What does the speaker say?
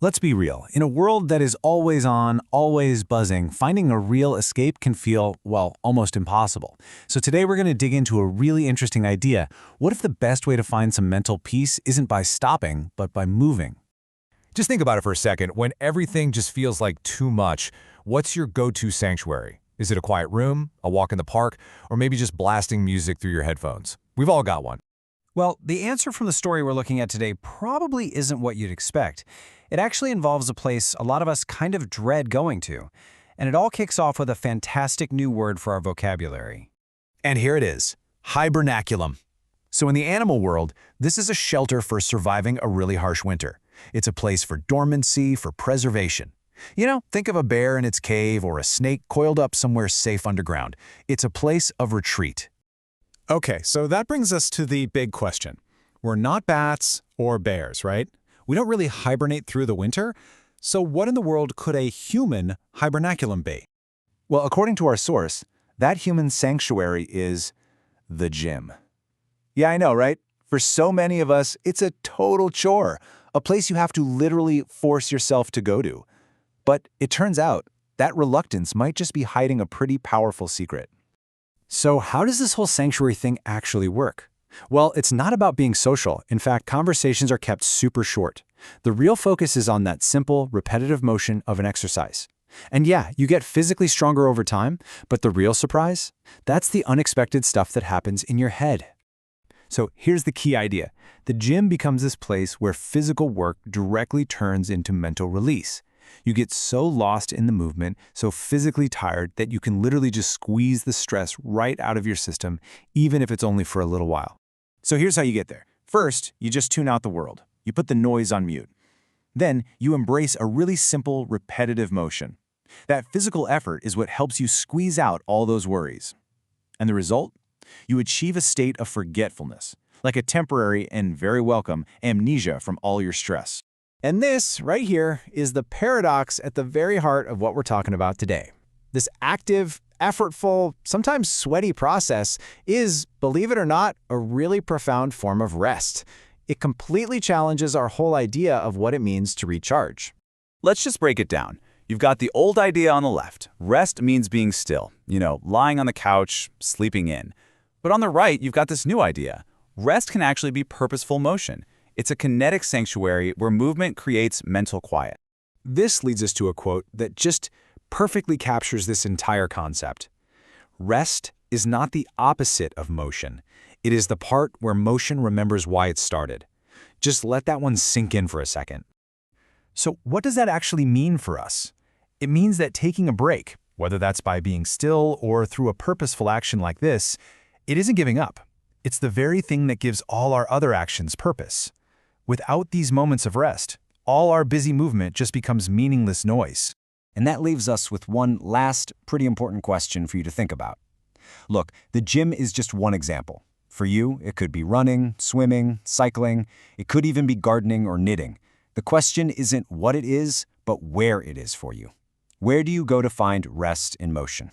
Let's be real. In a world that is always on, always buzzing, finding a real escape can feel, well, almost impossible. So today we're going to dig into a really interesting idea. What if the best way to find some mental peace isn't by stopping, but by moving? Just think about it for a second. When everything just feels like too much, what's your go-to sanctuary? Is it a quiet room, a walk in the park, or maybe just blasting music through your headphones? We've all got one. Well, the answer from the story we're looking at today probably isn't what you'd expect. It actually involves a place a lot of us kind of dread going to. And it all kicks off with a fantastic new word for our vocabulary. And here it is, hibernaculum. So in the animal world, this is a shelter for surviving a really harsh winter. It's a place for dormancy, for preservation. You know, think of a bear in its cave or a snake coiled up somewhere safe underground. It's a place of retreat. Okay, so that brings us to the big question. We're not bats or bears, right? We don't really hibernate through the winter. So what in the world could a human hibernaculum be? Well, according to our source, that human sanctuary is the gym. Yeah, I know, right? For so many of us, it's a total chore, a place you have to literally force yourself to go to. But it turns out that reluctance might just be hiding a pretty powerful secret. So how does this whole sanctuary thing actually work? Well, it's not about being social. In fact, conversations are kept super short. The real focus is on that simple, repetitive motion of an exercise. And yeah, you get physically stronger over time, but the real surprise? That's the unexpected stuff that happens in your head. So here's the key idea. The gym becomes this place where physical work directly turns into mental release. You get so lost in the movement, so physically tired that you can literally just squeeze the stress right out of your system, even if it's only for a little while. So here's how you get there. First, you just tune out the world. You put the noise on mute. Then, you embrace a really simple, repetitive motion. That physical effort is what helps you squeeze out all those worries. And the result? You achieve a state of forgetfulness, like a temporary and very welcome amnesia from all your stress. And this, right here, is the paradox at the very heart of what we're talking about today. This active, effortful, sometimes sweaty process is, believe it or not, a really profound form of rest. It completely challenges our whole idea of what it means to recharge. Let's just break it down. You've got the old idea on the left. Rest means being still, lying on the couch, sleeping in. But on the right, you've got this new idea. Rest can actually be purposeful motion. It's a kinetic sanctuary where movement creates mental quiet. This leads us to a quote that just perfectly captures this entire concept. Rest is not the opposite of motion. It is the part where motion remembers why it started. Just let that one sink in for a second. So what does that actually mean for us? It means that taking a break, whether that's by being still or through a purposeful action like this, it isn't giving up. It's the very thing that gives all our other actions purpose. Without these moments of rest, all our busy movement just becomes meaningless noise. And that leaves us with one last, pretty important question for you to think about. Look, the gym is just one example. For you, it could be running, swimming, cycling. It could even be gardening or knitting. The question isn't what it is, but where it is for you. Where do you go to find rest in motion?